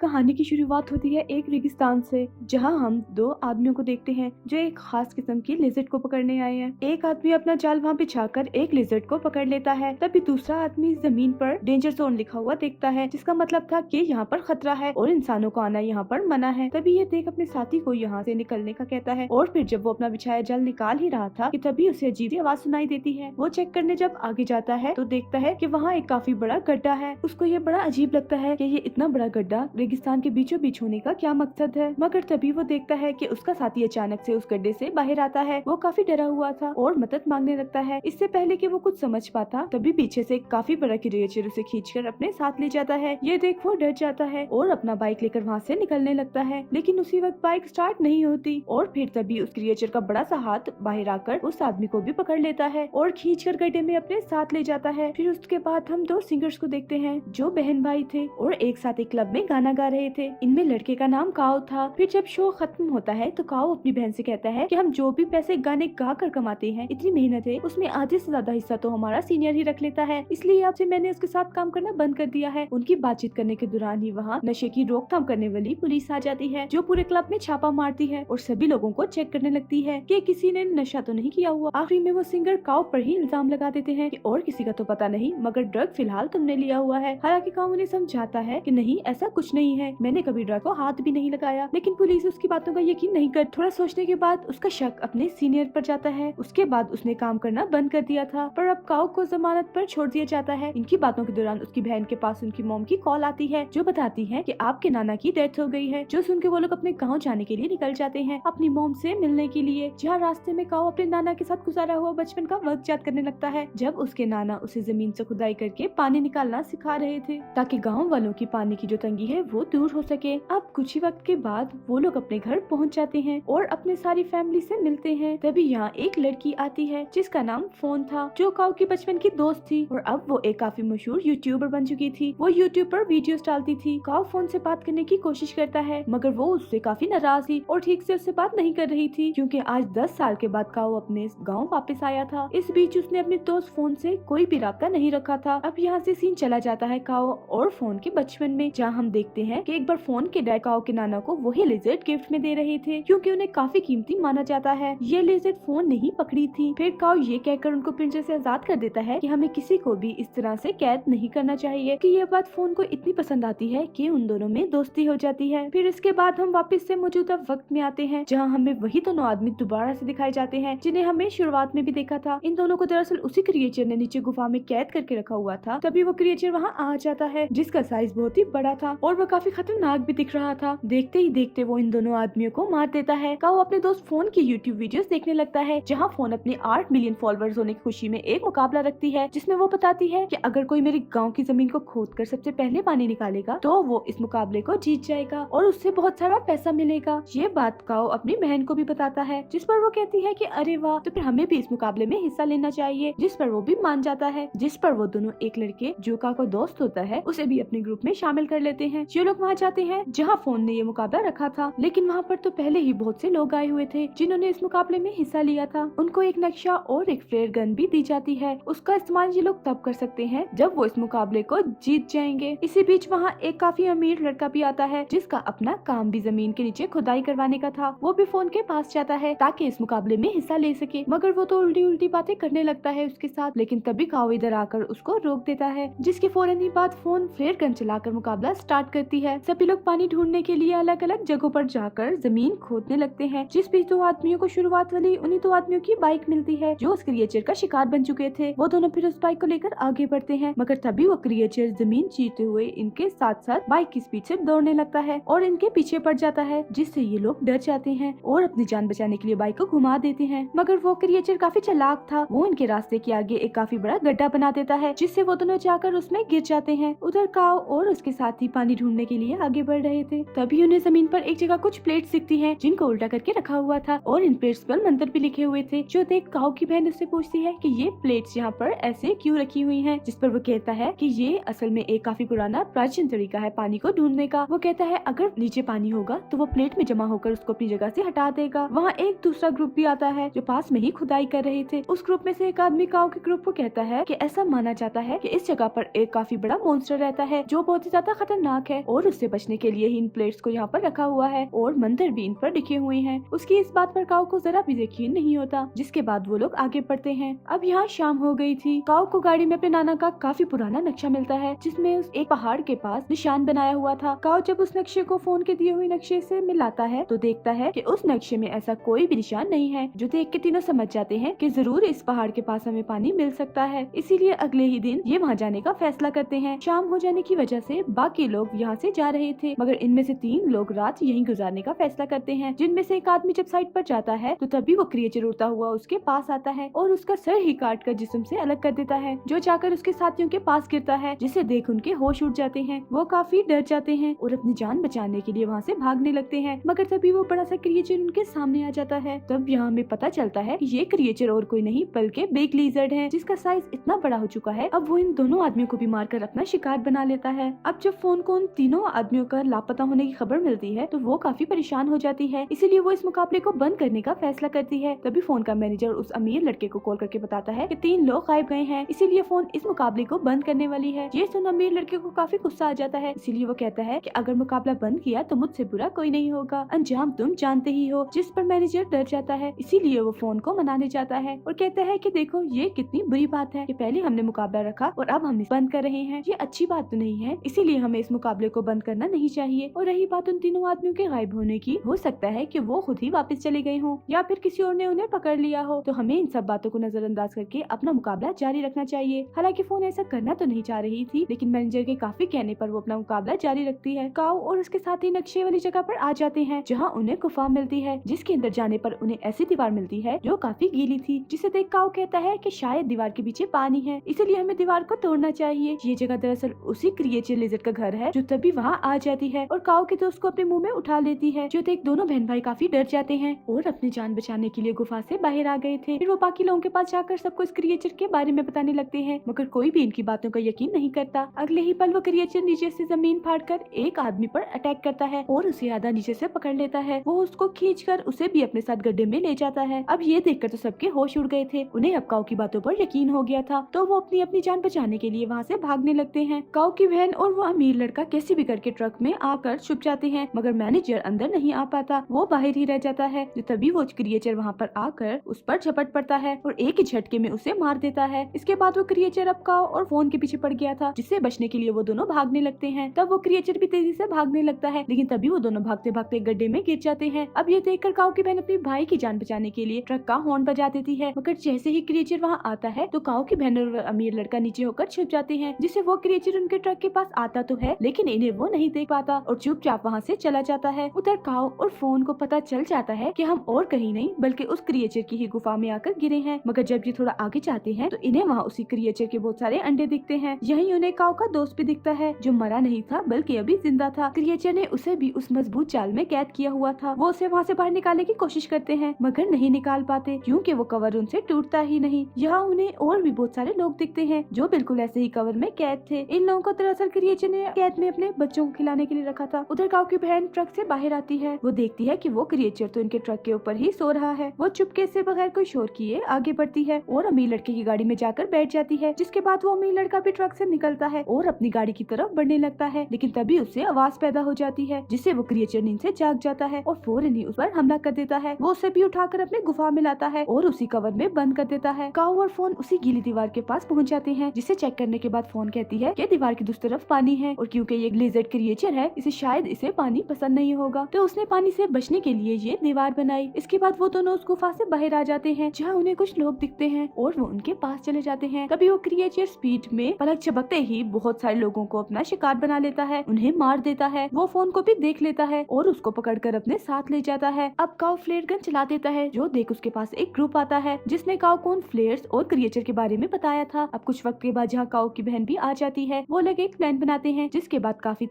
कहानी की शुरुआत होती है एक रेगिस्तान से, जहां हम दो आदमियों को देखते हैं जो एक खास किस्म की लिजर्ड को पकड़ने आए हैं। एक आदमी अपना जाल वहां बिछाकर एक लिजर्ड को पकड़ लेता है। तभी दूसरा आदमी जमीन पर डेंजर जोन लिखा हुआ देखता है, जिसका मतलब था कि यहाँ पर खतरा है और इंसानों को आना यहाँ पर मना है। तभी ये देख अपने साथी को यहाँ से निकलने का कहता है और फिर जब वो अपना बिछाया जाल निकाल ही रहा था कि तभी उसे अजीब सी आवाज सुनाई देती है। वो चेक करने जब आगे जाता है तो देखता है कि वहाँ एक काफी बड़ा गड्ढा है। उसको ये बड़ा अजीब लगता है कि ये इतना बड़ा गड्ढा रेगिस्तान के बीचों बीच होने का क्या मकसद है। मगर तभी वो देखता है कि उसका साथी अचानक से उस गड्ढे से बाहर आता है। वो काफी डरा हुआ था और मदद मांगने लगता है। इससे पहले कि वो कुछ समझ पाता तभी पीछे से काफी बड़ा क्रिएचर उसे खींचकर अपने साथ ले जाता है। ये देख वो डर जाता है और अपना बाइक लेकर वहाँ से निकलने लगता है, लेकिन उसी वक्त बाइक स्टार्ट नहीं होती और फिर तभी उस क्रिएचर का बड़ा सा हाथ बाहर आकर उस आदमी को भी पकड़ लेता है और खींचकर गड्ढे में अपने साथ ले जाता है। फिर उसके बाद हम दो सिंगर्स को देखते हैं जो बहन भाई थे और एक साथ एक क्लब में गाना गा रहे थे। इनमें लड़के का नाम काओ था। फिर जब शो खत्म होता है तो काओ अपनी बहन से कहता है कि हम जो भी पैसे गाने गा कर कमाते हैं, इतनी मेहनत है, उसमें आधे से ज्यादा हिस्सा तो हमारा सीनियर ही रख लेता है, इसलिए अब से मैंने उसके साथ काम करना बंद कर दिया है। उनकी बातचीत करने के दौरान ही वहाँ नशे की रोकथाम करने वाली पुलिस आ जाती है, जो पूरे क्लब में छापा मारती है और सभी लोगों को चेक करने लगती है कि किसी ने नशा तो नहीं किया हुआ। आखिरी में वो सिंगर काओ पर ही इल्जाम लगा देते हैं कि और किसी का तो पता नहीं, मगर ड्रग फिलहाल तुमने लिया हुआ है। हालांकि काओ उन्हें समझाता है कि नहीं, ऐसा कुछ नहीं है, मैंने कभी ड्रग को हाथ भी नहीं लगाया, लेकिन पुलिस उसकी बातों का यकीन नहीं कर। थोड़ा सोचने के बाद उसका शक अपने सीनियर पर जाता है। उसके बाद उसने काम करना बंद कर दिया था, पर अब काओ को जमानत पर छोड़ दिया जाता है। इनकी बातों के दौरान उसकी बहन के पास उनकी मॉम की कॉल आती है, जो बताती है कि आपके नाना की डेथ हो गई है। जो सुन के वो लोग अपने गाँव जाने के लिए निकल जाते हैं अपनी मॉम से मिलने के लिए, जहाँ रास्ते में काओ अपने नाना के साथ गुजारा हुआ बचपन का वक्त याद करने लगता है, जब उसके नाना उसे जमीन से खुदाई करके पानी निकालना सिखा रहे थे ताकि गाँव वालों की पानी की जो तंगी है वो दूर हो सके। अब कुछ ही वक्त के बाद वो लोग अपने घर पहुंच जाते हैं और अपने सारी फैमिली से मिलते हैं। तभी यहाँ एक लड़की आती है जिसका नाम फोन था, जो काओ की बचपन की दोस्त थी और अब वो एक काफी मशहूर यूट्यूबर बन चुकी थी। वो यूट्यूब पर वीडियोस डालती थी। काओ फोन से बात करने की कोशिश करता है, मगर वो उससे काफी नाराज थी और ठीक से उससे बात नहीं कर रही थी, क्योंकि आज 10 साल के बाद काओ अपने गाँव वापस आया था। इस बीच उसने अपने दोस्त फोन से कोई भी राब्ता नहीं रखा था। अब यहाँ से सीन चला जाता है काओ और फोन के बचपन में, जहाँ हम देखते हैं कि एक बार फोन के डैड काओ के नाना को वही लिजर्ड गिफ्ट में दे रहे थे, क्योंकि उन्हें काफी कीमती माना जाता है। ये लिजर्ड फोन नहीं पकड़ी थी। फिर काओ ये कहकर उनको पिंजरे से आजाद कर देता है कि हमें किसी को भी इस तरह से कैद नहीं करना चाहिए, कि ये बात फोन को इतनी पसंद आती है कि उन दोनों में दोस्ती हो जाती है। फिर इसके बाद हम वापस से मौजूदा वक्त में आते हैं, जहाँ हमें वही दोनों आदमी दोबारा से दिखाए जाते हैं जिन्हें हमें शुरुआत में भी देखा था। इन दोनों को दरअसल उसी क्रिएचर ने नीचे गुफा में कैद करके रखा हुआ था। तभी वो क्रिएचर वहाँ आ जाता है, जिसका साइज बहुत ही बड़ा था और वो काफी खतरनाक भी दिख रहा था। देखते ही देखते वो इन दोनों आदमियों को मार देता है। काओ अपने दोस्त फोन की यूट्यूब वीडियोस देखने लगता है, जहाँ फोन अपने 8 मिलियन फॉलोअर्स होने की खुशी में एक मुकाबला रखती है, जिसमें वो बताती है कि अगर कोई मेरे गांव की जमीन को खोदकर सबसे पहले पानी निकालेगा तो वो इस मुकाबले को जीत जाएगा और उससे बहुत सारा पैसा मिलेगा। ये बात काओ अपनी बहन को भी बताता है, जिस पर वो कहती है कि अरे वाह, तो फिर हमें भी इस मुकाबले में हिस्सा लेना चाहिए, जिस पर वो भी मान जाता है। जिस पर वो दोनों एक लड़के जो काओ का दोस्त होता है उसे भी अपने ग्रुप में शामिल कर लेते हैं। ये लोग वहाँ जाते हैं जहाँ फोन ने ये मुकाबला रखा था, लेकिन वहाँ पर तो पहले ही बहुत से लोग आए हुए थे जिन्होंने इस मुकाबले में हिस्सा लिया था। उनको एक नक्शा और एक फ्लेयर गन भी दी जाती है। उसका इस्तेमाल ये लोग तब कर सकते हैं जब वो इस मुकाबले को जीत जाएंगे। इसी बीच वहाँ एक काफी अमीर लड़का भी आता है, जिसका अपना काम भी जमीन के नीचे खुदाई करवाने का था। वो भी फोन के पास जाता है ताकि इस मुकाबले में हिस्सा ले सके, मगर वो तो उल्टी उल्टी बातें करने लगता है उसके साथ। लेकिन तभी काओ इधर आकर उसको रोक देता है, जिसके फौरन ही बाद फोन फ्लेयर गन चलाकर मुकाबला स्टार्ट करती है। सभी लोग पानी ढूंढने के लिए अलग अलग जगहों पर जाकर जमीन खोदने लगते हैं। जिस बीच दो आदमियों को शुरुआत वाली उन्हीं दो आदमियों की बाइक मिलती है, जो उस क्रिएचर का शिकार बन चुके थे। वो दोनों फिर उस बाइक को लेकर आगे बढ़ते हैं, मगर तभी वो क्रिएचर जमीन चीरते हुए इनके साथ साथ बाइक की स्पीड से दौड़ने लगता है और इनके पीछे पड़ जाता है, जिससे ये लोग डर जाते हैं और अपनी जान बचाने के लिए बाइक को घुमा देते हैं। मगर वो क्रिएचर काफी चालाक था। वो इनके रास्ते के आगे एक काफी बड़ा गड्ढा बना देता है, जिससे वो दोनों जाकर उसमें गिर जाते हैं। उधर काओ और उसके साथी पानी ढूंढने के लिए आगे बढ़ रहे थे। तभी उन्हें जमीन पर एक जगह कुछ प्लेट्स दिखती हैं, जिनको उल्टा करके रखा हुआ था और इन प्लेट्स पर मंत्र भी लिखे हुए थे। जो देख काओ की बहन उससे पूछती है कि ये प्लेट्स यहाँ पर ऐसे क्यों रखी हुई हैं, जिस पर वो कहता है कि ये असल में एक काफी पुराना प्राचीन तरीका है पानी को ढूंढने का। वो कहता है अगर नीचे पानी होगा तो वो प्लेट में जमा होकर उसको अपनी जगह से हटा देगा। वहाँ एक दूसरा ग्रुप भी आता है जो पास में ही खुदाई कर रहे थे। उस ग्रुप में से एक आदमी काओ के ग्रुप को कहता है कि ऐसा माना जाता है कि इस जगह पर एक काफी बड़ा मॉन्स्टर रहता है, जो बहुत ही ज्यादा खतरनाक है और उससे बचने के लिए ही इन प्लेट्स को यहाँ पर रखा हुआ है और मंदिर भी इन पर लिखे हुए हैं। उसकी इस बात पर काऊ को जरा भी यकीन नहीं होता, जिसके बाद वो लोग आगे बढ़ते हैं। अब यहाँ शाम हो गई थी। काऊ को गाड़ी में अपने नाना का काफी पुराना नक्शा मिलता है, जिसमें उस एक पहाड़ के पास निशान बनाया हुआ था। काऊ जब उस नक्शे को फोन के दिए हुए नक्शे से मिलाता है तो देखता है कि उस नक्शे में ऐसा कोई भी निशान नहीं है, जो देख के तीनों समझ जाते हैं कि जरूर इस पहाड़ के पास हमें पानी मिल सकता है। इसीलिए अगले ही दिन ये वहाँ जाने का फैसला करते हैं। शाम हो जाने की वजह से बाकी लोग यहाँ से जा रहे थे, मगर इनमें से 3 लोग रात यहीं गुजारने का फैसला करते हैं, जिनमें से एक आदमी जब साइड पर जाता है तो तभी वो क्रिएचर उड़ता हुआ उसके पास आता है और उसका सर ही काट कर जिस्म से अलग कर देता है, जो जाकर उसके साथियों के पास गिरता है, जिसे देख उनके होश उड़ जाते हैं। वो काफी डर जाते हैं और अपनी जान बचाने के लिए वहाँ से भागने लगते हैं, मगर तभी वो बड़ा सा क्रिएचर उनके सामने आ जाता है। तब यहाँ हमें पता चलता है कि ये क्रिएचर और कोई नहीं बल्कि बिग लिजर्ड है, जिसका साइज इतना बड़ा हो चुका है अब वो इन दोनों आदमियों को भी मारकर अपना शिकार बना लेता है। अब जब फोन को उन तीनों आदमियों का लापता होने की खबर मिलती है तो वो काफी परेशान हो जाती है, इसीलिए वो इस मुकाबले को बंद करने का फैसला करती है। तभी फोन का मैनेजर उस अमीर लड़के को कॉल करके बताता है कि 3 लोग गायब गए हैं, इसीलिए फोन इस मुकाबले को बंद करने वाली है। ये सुन अमीर लड़के को काफी गुस्सा आ जाता है, इसीलिए वो कहता है कि अगर मुकाबला बंद किया तो मुझसे बुरा कोई नहीं होगा, अंजाम तुम जानते ही हो। जिस पर मैनेजर डर जाता है, इसीलिए वो फोन को मनाने जाता है और कहता है कि देखो ये कितनी बुरी बात है कि पहले हमने मुकाबला रखा और अब हम इसे बंद कर रहे हैं, ये अच्छी बात तो नहीं है, इसीलिए हमें इस मुकाबले को बंद करना नहीं चाहिए। और रही बात उन तीनों आदमियों के गायब होने की, हो सकता है कि वो खुद ही वापस चले गए हों या फिर किसी और ने उन्हें पकड़ लिया हो, तो हमें इन सब बातों को नजरअंदाज करके अपना मुकाबला जारी रखना चाहिए। हालांकि फोन ऐसा करना तो नहीं चाह रही थी, लेकिन मैनेजर के काफी कहने पर वो अपना मुकाबला जारी रखती है। काऊ और उसके साथी नक्शे वाली जगह पर आ जाते हैं, जहाँ उन्हें गुफा मिलती है, जिसके अंदर जाने पर उन्हें ऐसी दीवार मिलती है जो काफी गीली थी, जिसे देख काऊ कहता है कि शायद दीवार के पीछे पानी है, इसलिए हमें दीवार को तोड़ना चाहिए। ये जगह दरअसल उसी क्रिएचर लिजर्ड का घर है, जो तभी वहाँ आ जाती है और काऊ के दोस्त को अपने मुंह में उठा लेती है, जो देख दोनों बहन भाई काफी डर जाते हैं और अपनी जान बचाने के लिए गुफा से बाहर आ गए थे। फिर वो बाकी लोगों के पास जाकर सबको इस क्रिएचर के बारे में बताने लगते हैं, मगर कोई भी इनकी बातों का यकीन नहीं करता। अगले ही पल वो क्रिएचर नीचे से जमीन फाड़कर एक आदमी पर अटैक करता है और उसे आधा नीचे से पकड़ लेता है। वो उसको खींचकर उसे भी अपने साथ गड्ढे में ले जाता है। अब ये देखकर तो सबके होश उड़ गए थे, उन्हें अब काऊ की बातों पर यकीन हो गया था, तो वो अपनी अपनी जान बचाने के लिए वहाँ से भागने लगते हैं। काऊ की बहन और वो अमीर लड़का कैसे भी करके ट्रक में आकर छुप जाते हैं, मगर मैनेजर अंदर नहीं आ पाता, वो बाहर ही रह जाता है। जो तभी वो क्रिएचर वहाँ पर आकर उस पर झपट पड़ता है और एक ही झटके में उसे मार देता है। इसके बाद वो क्रिएचर अब काऊ और फोन के पीछे पड़ गया था, जिससे बचने के लिए वो दोनों भागने लगते हैं। तब वो क्रिएचर भी तेजी से भागने लगता है, लेकिन तभी वो दोनों भागते भागते गड्ढे में गिर जाते हैं। अब ये देखकर काऊ की बहन अपने भाई की जान बचाने के लिए ट्रक का हॉर्न बजा देती है, मगर जैसे ही क्रिएचर वहाँ आता है तो काऊ की बहन और अमीर लड़का नीचे होकर छिप जाते हैं, जिससे वो क्रिएचर उनके ट्रक के पास आता तो है, लेकिन इन्हें वो नहीं देख पाता और चुपचाप वहाँ से चला जाता है। उधर काऊ और फोन को पता चल जाता है कि हम और कहीं नहीं बल्कि उस क्रिएचर की ही गुफा में आकर गिरे हैं, मगर जब ये थोड़ा आगे जाते हैं तो इन्हें वहाँ उसी क्रिएचर के बहुत सारे अंडे दिखते हैं। यहीं उन्हें काऊ का दोस्त भी दिखता है, जो मरा नहीं था बल्कि अभी जिंदा था। क्रिएचर ने उसे भी उस मजबूत जाल में कैद किया हुआ था। वो उसे वहाँ से बाहर निकालने की कोशिश करते हैं, मगर नहीं निकाल पाते, क्योंकि वो कवर उनसे टूटता ही नहीं। यहाँ उन्हें और भी बहुत सारे लोग दिखते हैं, जो बिल्कुल ऐसे ही कवर में कैद थे। इन लोगों को दरअसल क्रिएचर ने कैद में अपने बच्चों को खिलाने के लिए रखा था। उधर काऊ की बहन ट्रक से बाहर आती है, वो देखती है कि वो क्रिएचर तो इनके ट्रक के ऊपर ही सो रहा है। वो चुपके से बगैर कोई शोर किए आगे बढ़ती है और अमीर लड़के की गाड़ी में जाकर बैठ जाती है, जिसके बाद वो अमीर लड़का भी ट्रक से निकलता है और अपनी गाड़ी की तरफ बढ़ने लगता है, लेकिन तभी उससे आवाज पैदा हो जाती है, जिससे वो क्रिएचर नींद से जाग जाता है और फौरन ही उस पर हमला कर देता है। वो उसे भी उठाकर अपने गुफा में लाता है और उसी कवर में बंद कर देता है। काऊ और फोन उसी गीली दीवार के पास पहुंच जाते हैं, जिसे चेक करने के बाद फोन कहती है कि दीवार की दूसरी तरफ पानी है और क्योंकि ये लिजर्ड क्रिएचर है, इसे शायद इसे पानी पसंद नहीं होगा, तो उसने पानी से बचने के लिए ये दीवार बनाई। इसके बाद वो दोनों उस गुफा से बाहर आ जाते हैं, जहाँ उन्हें कुछ लोग दिखते हैं और वो उनके पास चले जाते हैं। तभी वो क्रिएचर स्पीड में पलक झपकते ही बहुत सारे लोगों को अपना शिकार बना लेता है, उन्हें मार देता है। वो फोन को भी देख लेता है और उसको पकड़कर अपने साथ ले जाता है। अब काऊ फ्लेयर गन चला देता है, जो देख उसके पास एक ग्रुप आता है, जिसने काऊ को उन फ्लेयर्स और क्रिएचर के बारे में बताया था। अब कुछ वक्त के बाद जहाँ काऊ की बहन भी आ जाती है, वो लोग एक प्लान बनाते हैं, जिसके बाद काफी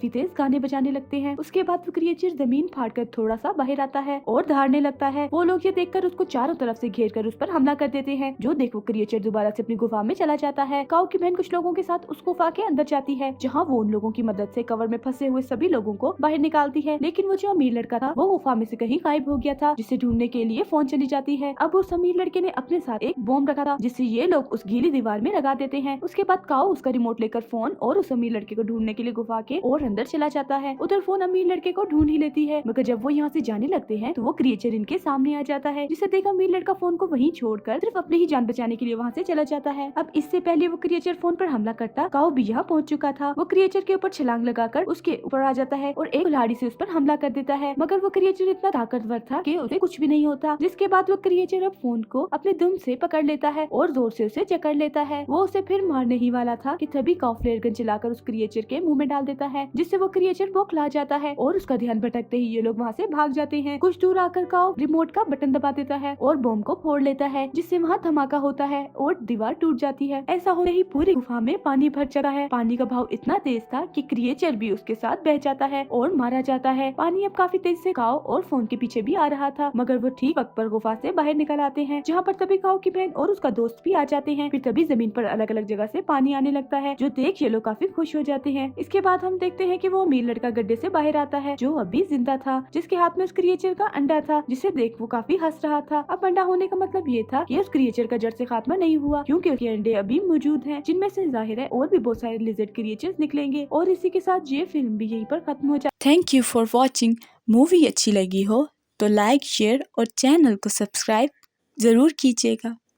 तेज गाने बजाने लगते हैं। उसके बाद वो क्रिएचर जमीन फाड़कर थोड़ा सा बाहर आता है और दहाड़ने लगता है। वो लोग ये देखकर उसको चारों तरफ से घेर कर उस पर हमला कर देते हैं, जो देख वो क्रिएचर दोबारा से अपनी गुफा में चला जाता है। काऊ की बहन कुछ लोगों के साथ उस गुफा के अंदर जाती है, जहाँ वो उन लोगों की मदद से कवर में फंसे हुए सभी लोगों को बाहर निकालती है, लेकिन वो जो अमीर लड़का था वो गुफा में से कहीं गायब हो गया था, जिसे ढूंढने के लिए फोन चली जाती है। अब उस अमीर लड़के ने अपने साथ एक बॉम्ब रखा था, जिसे ये लोग उस गीली दीवार में लगा देते हैं। उसके बाद काऊ उसका रिमोट लेकर फोन और उस अमीर लड़के लड़के को ढूंढने के लिए गुफा के और अंदर चला जाता है। उधर फोन अमीर लड़के को ढूंढ ही लेती है, मगर जब वो यहाँ से जाने लगते हैं तो वो क्रिएचर इनके सामने आ जाता है, जिसे देख अमीर लड़का फोन को वहीं छोड़कर सिर्फ अपनी ही जान बचाने के लिए वहाँ से चला जाता है। अब इससे पहले वो क्रिएचर फोन पर हमला करता काओ भी यहाँ पहुँच चुका था। वो क्रिएचर के ऊपर छलांग लगाकर उसके ऊपर आ जाता है और एक कुल्हाड़ी से उस पर हमला कर देता है, मगर वो क्रिएचर इतना ताकतवर था कि उसे कुछ भी नहीं होता। जिसके बाद वो क्रिएचर अब फोन को अपने दुम से पकड़ लेता है और जोर से उसे जकड़ लेता है। वो उसे फिर मारने ही वाला था कि तभी काओ फ्लेयर गन चलाकर उस क्रिएचर के मुंह में डाल देता है, जिससे वो क्रिएचर बौखला जाता है और उसका ध्यान भटकते ही ये लोग वहाँ से भाग जाते हैं। कुछ दूर आकर काओ रिमोट का बटन दबा देता है और बम को फोड़ लेता है, जिससे वहाँ धमाका होता है और दीवार टूट जाती है। ऐसा होते ही पूरी गुफा में पानी भर जाता है। पानी का भाव इतना तेज था कि क्रिएचर भी उसके साथ बह जाता है और मारा जाता है। पानी अब काफी तेज से काओ और फोन के पीछे भी आ रहा था, मगर वो ठीक वक्त पर गुफा से बाहर निकल आते हैं, जहाँ पर तभी काओ की बहन और उसका दोस्त भी आ जाते हैं। फिर तभी जमीन पर अलग अलग जगह से पानी आने लगता है, जो देख ये लोग काफी खुश हो जाते हैं। इसके बाद हम देखते हैं कि वो अमीर लड़का गड्ढे से बाहर आता है, जो अभी जिंदा था, जिसके हाथ में उस क्रिएचर का अंडा था, जिसे देख वो काफी हंस रहा था। अब अंडा होने का मतलब ये था कि उस क्रिएचर का जड़ से खात्मा नहीं हुआ, क्योंकि उसके अंडे अभी मौजूद हैं, जिनमें से जाहिर है और भी बहुत सारे लिजर्ड क्रिएचर्स निकलेंगे। और इसी के साथ ये फिल्म भी यहीं पर खत्म हो जाती है। Thank you for watching. Movie अच्छी लगी हो तो लाइक, शेयर और चैनल को सब्सक्राइब जरूर कीजिएगा।